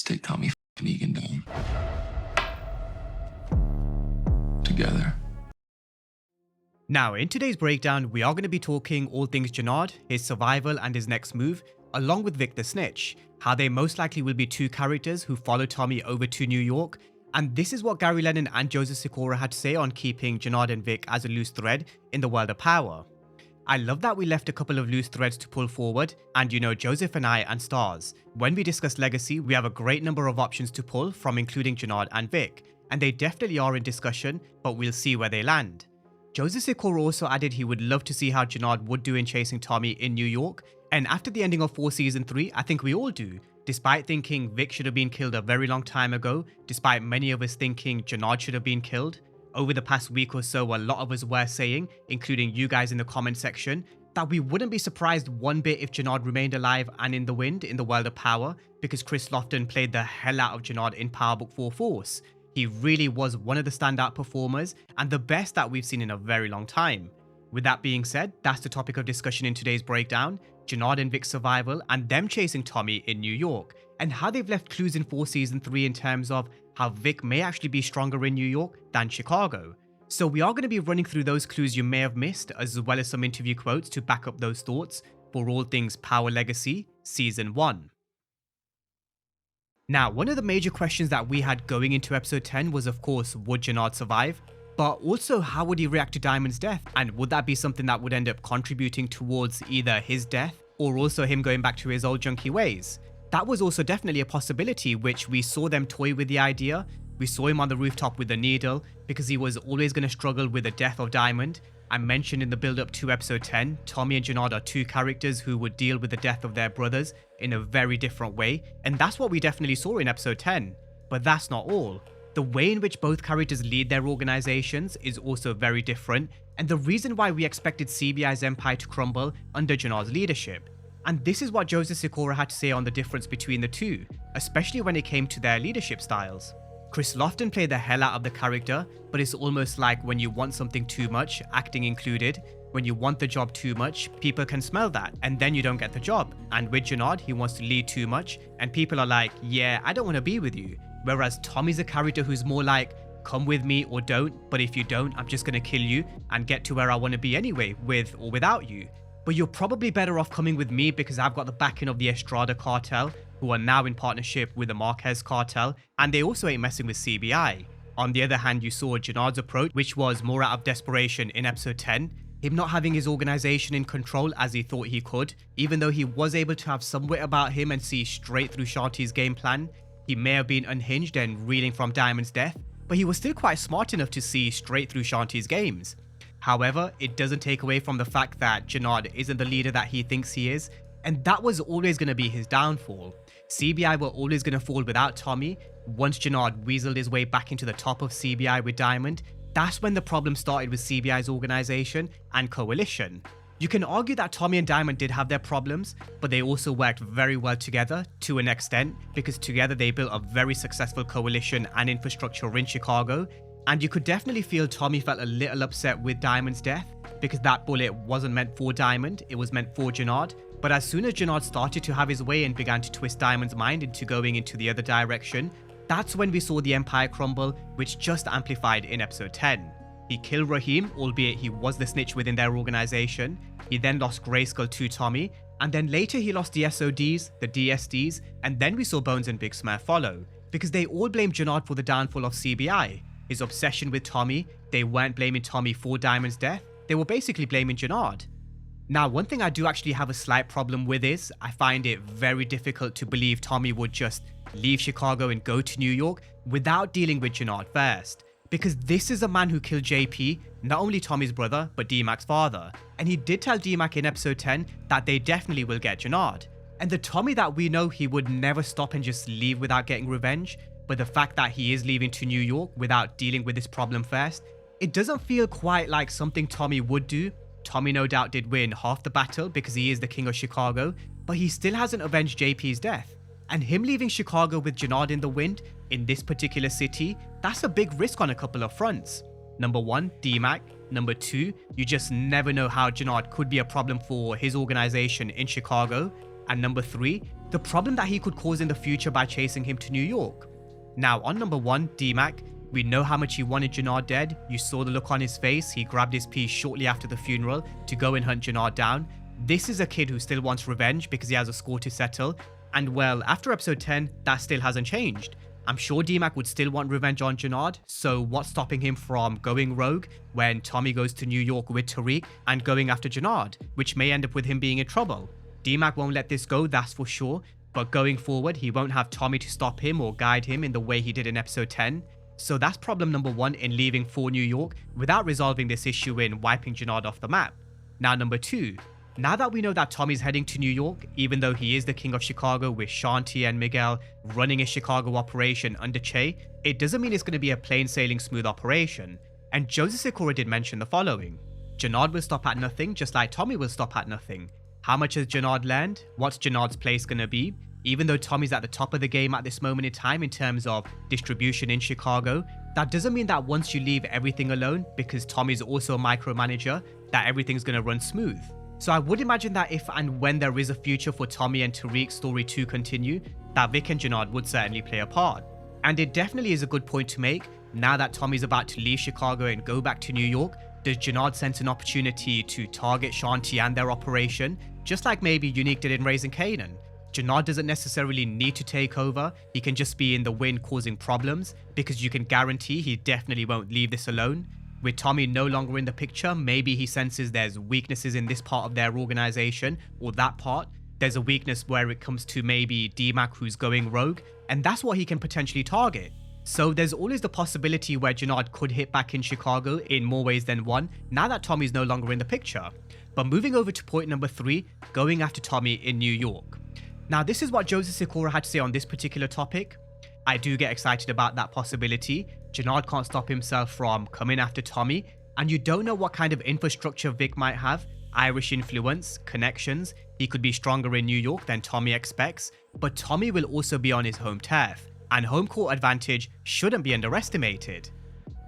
Let's take Tommy f***ing Egan down. Together. Now, in today's breakdown, we are going to be talking all things Jenard, his survival and his next move, along with Vic the Snitch, how they most likely will be two characters who follow Tommy over to New York, and this is what Gary Lennon and Joseph Sikora had to say on keeping Jenard and Vic as a loose thread in the world of power. I love that we left a couple of loose threads to pull forward, and you know, Joseph and I and Stars, when we discuss Legacy, we have a great number of options to pull from, including Jenard and Vic, and they definitely are in discussion, but we'll see where they land. Joseph Sikora also added he would love to see how Jenard would do in chasing Tommy in New York, and after the ending of 4 Season 3, I think we all do. Despite thinking Vic should have been killed a very long time ago, despite many of us thinking Jenard should have been killed, over the past week or so a lot of us were saying, including you guys in the comment section, that we wouldn't be surprised one bit if Jenard remained alive and in the wind in the world of power, because Chris Lofton played the hell out of Jenard in Power Book 4 Force. He really was one of the standout performers and the best that we've seen in a very long time. With that being said, that's the topic of discussion in today's breakdown, Jenard and Vic's survival and them chasing Tommy in New York, and how they've left clues in 4 Season 3 in terms of how Vic may actually be stronger in New York than Chicago. So we are going to be running through those clues you may have missed, as well as some interview quotes to back up those thoughts for all things Power Legacy Season 1. Now, one of the major questions that we had going into episode 10 was, of course, would Jenard survive? But also, how would he react to Diamond's death? And would that be something that would end up contributing towards either his death or also him going back to his old junky ways? That was also definitely a possibility, which we saw them toy with the idea. We saw him on the rooftop with the needle because he was always going to struggle with the death of Diamond. I mentioned in the build-up to episode 10, Tommy and Jenard are two characters who would deal with the death of their brothers in a very different way, and that's what we definitely saw in episode 10. But that's not all. The way in which both characters lead their organizations is also very different, and the reason why we expected CBI's empire to crumble under Jenard's leadership. And this is what Joseph Sikora had to say on the difference between the two, especially when it came to their leadership styles. Chris Lofton played the hell out of the character, but it's almost like when you want something too much, acting included, when you want the job too much, people can smell that, and then you don't get the job. And with Jenard, he wants to lead too much, and people are like, yeah, I don't want to be with you. Whereas Tommy's a character who's more like, come with me or don't, but if you don't, I'm just going to kill you and get to where I want to be anyway, with or without you. But you're probably better off coming with me because I've got the backing of the Estrada cartel, who are now in partnership with the Marquez cartel, and they also ain't messing with CBI. On the other hand, you saw Jenard's approach, which was more out of desperation in episode 10, him not having his organization in control as he thought he could, even though he was able to have some wit about him and see straight through Shanti's game plan. He may have been unhinged and reeling from Diamond's death, but he was still quite smart enough to see straight through Shanti's games. However, it doesn't take away from the fact that Jenard isn't the leader that he thinks he is, and that was always going to be his downfall. CBI were always going to fall without Tommy. Once Jenard weaseled his way back into the top of CBI with Diamond, that's when the problem started with CBI's organization and coalition. You can argue that Tommy and Diamond did have their problems, but they also worked very well together to an extent, because together they built a very successful coalition and infrastructure in Chicago. And you could definitely feel Tommy felt a little upset with Diamond's death, because that bullet wasn't meant for Diamond, it was meant for Jenard. But as soon as Jenard started to have his way and began to twist Diamond's mind into going into the other direction, that's when we saw the empire crumble, which just amplified in episode 10. He killed Raheem, albeit he was the snitch within their organization. He then lost Grayskull to Tommy, and then later he lost the SODs, the DSDs, and then we saw Bones and Big Smurf follow, because they all blamed Jenard for the downfall of CBI. His obsession with Tommy, they weren't blaming Tommy for Diamond's death, they were basically blaming Jenard. Now, one thing I do actually have a slight problem with is, I find it very difficult to believe Tommy would just leave Chicago and go to New York without dealing with Jenard first. Because this is a man who killed JP, not only Tommy's brother, but D-Mac's father. And he did tell D-Mac in episode 10 that they definitely will get Jenard. And the Tommy that we know, he would never stop and just leave without getting revenge. But the fact that he is leaving to New York without dealing with this problem first, it doesn't feel quite like something Tommy would do. Tommy no doubt did win half the battle because he is the king of Chicago, but he still hasn't avenged JP's death. And him leaving Chicago with Jenard in the wind, in this particular city, that's a big risk on a couple of fronts. Number 1, D-Mac. Number 2, you just never know how Jenard could be a problem for his organization in Chicago. And number 3, the problem that he could cause in the future by chasing him to New York. Now, on number 1, D-Mac, we know how much he wanted Jenard dead. You saw the look on his face. He grabbed his piece shortly after the funeral to go and hunt Jenard down. This is a kid who still wants revenge because he has a score to settle. And well, after episode 10, that still hasn't changed. I'm sure D-Mac would still want revenge on Jenard, so what's stopping him from going rogue when Tommy goes to New York with Tariq and going after Jenard, which may end up with him being in trouble? D-Mac won't let this go, that's for sure, but going forward, he won't have Tommy to stop him or guide him in the way he did in episode 10. So that's problem number 1 in leaving for New York without resolving this issue in wiping Jenard off the map. Now number 2. Now that we know that Tommy's heading to New York, even though he is the king of Chicago with Shanti and Miguel running a Chicago operation under Che, it doesn't mean it's going to be a plain sailing smooth operation. And Joseph Sikora did mention the following. Jenard will stop at nothing just like Tommy will stop at nothing. How much has Jenard learned? What's Jenard's place going to be? Even though Tommy's at the top of the game at this moment in time in terms of distribution in Chicago, that doesn't mean that once you leave everything alone, because Tommy's also a micromanager, that everything's going to run smooth. So I would imagine that if and when there is a future for Tommy and Tariq's story to continue, that Vic and Jenard would certainly play a part. And it definitely is a good point to make. Now that Tommy's about to leave Chicago and go back to New York, does Jenard sense an opportunity to target Shanti and their operation, just like maybe Unique did in Raising Kanan? Jenard doesn't necessarily need to take over, he can just be in the wind causing problems, because you can guarantee he definitely won't leave this alone. With Tommy no longer in the picture, maybe he senses there's weaknesses in this part of their organization or that part. There's a weakness where it comes to maybe D-Mac who's going rogue, and that's what he can potentially target. So there's always the possibility where Jenard could hit back in Chicago in more ways than one, now that Tommy's no longer in the picture. But moving over to point number 3, going after Tommy in New York. Now this is what Joseph Sikora had to say on this particular topic. I do get excited about that possibility. Jenard can't stop himself from coming after Tommy, and you don't know what kind of infrastructure Vic might have. Irish influence, connections, he could be stronger in New York than Tommy expects, but Tommy will also be on his home turf, and home court advantage shouldn't be underestimated.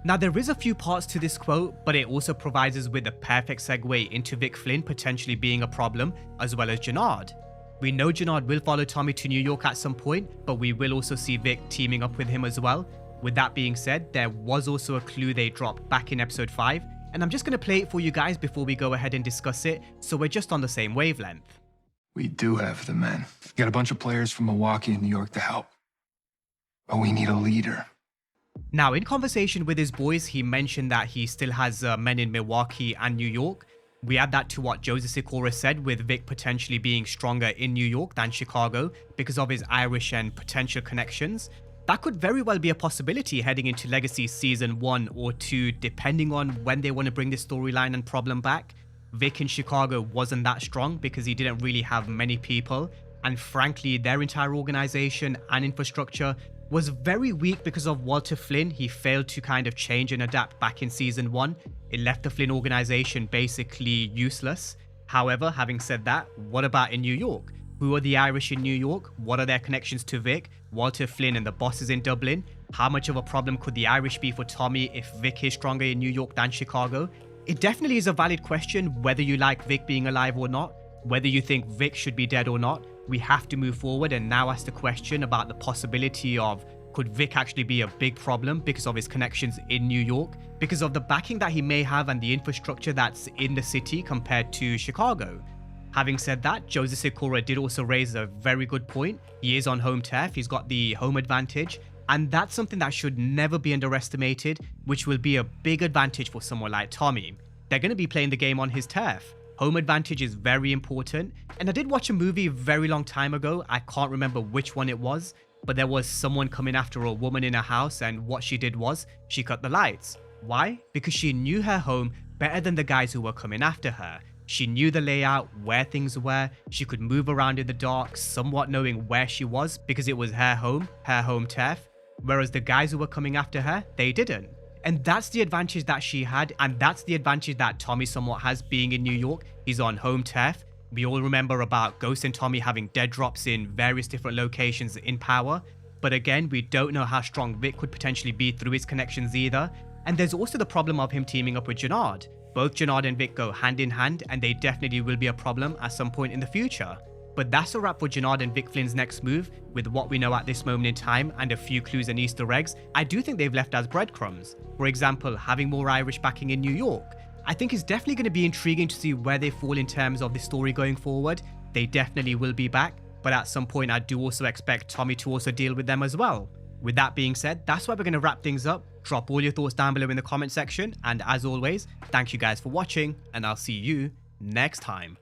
Now there is a few parts to this quote, but it also provides us with a perfect segue into Vic Flynn potentially being a problem, as well as Jenard. We know Jenard will follow Tommy to New York at some point, but we will also see Vic teaming up with him as well. With that being said, there was also a clue they dropped back in episode 5, and I'm just going to play it for you guys before we go ahead and discuss it, so we're just on the same wavelength. We do have the men. We got a bunch of players from Milwaukee and New York to help. But we need a leader. Now, in conversation with his boys, he mentioned that he still has men in Milwaukee and New York. We add that to what Joseph Sikora said, with Vic potentially being stronger in New York than Chicago because of his Irish and potential connections. That could very well be a possibility heading into Legacy Season 1 or 2, depending on when they want to bring this storyline and problem back. Vic in Chicago wasn't that strong because he didn't really have many people, and frankly, their entire organization and infrastructure was very weak because of Walter Flynn. He failed to kind of change and adapt back in Season 1. It left the Flynn organization basically useless. However, having said that, what about in New York? Who are the Irish in New York? What are their connections to Vic, Walter Flynn and the bosses in Dublin? How much of a problem could the Irish be for Tommy if Vic is stronger in New York than Chicago? It definitely is a valid question whether you like Vic being alive or not, whether you think Vic should be dead or not. We have to move forward and now ask the question about the possibility of, could Vic actually be a big problem because of his connections in New York, because of the backing that he may have and the infrastructure that's in the city compared to Chicago? Having said that, Joseph Sikora did also raise a very good point. He is on home turf, he's got the home advantage, and that's something that should never be underestimated, which will be a big advantage for someone like Tommy. They're going to be playing the game on his turf. Home advantage is very important, and I did watch a movie a very long time ago. I can't remember which one it was, but there was someone coming after a woman in a house, and what she did was she cut the lights. Why? Because she knew her home better than the guys who were coming after her. She knew the layout, where things were, she could move around in the dark, somewhat knowing where she was because it was her home turf, whereas the guys who were coming after her, they didn't. And that's the advantage that she had, and that's the advantage that Tommy somewhat has being in New York. He's on home turf. We all remember about Ghost and Tommy having dead drops in various different locations in Power, but again, we don't know how strong Vic could potentially be through his connections either. And there's also the problem of him teaming up with Jenard. Both Jenard and Vic go hand in hand, and they definitely will be a problem at some point in the future. But that's a wrap for Jenard and Vic Flynn's next move. With what we know at this moment in time and a few clues and Easter eggs, I do think they've left as breadcrumbs. For example, having more Irish backing in New York. I think it's definitely going to be intriguing to see where they fall in terms of the story going forward. They definitely will be back, but at some point I do also expect Tommy to also deal with them as well. With that being said, that's where we're going to wrap things up. Drop all your thoughts down below in the comment section, and as always, thank you guys for watching, and I'll see you next time.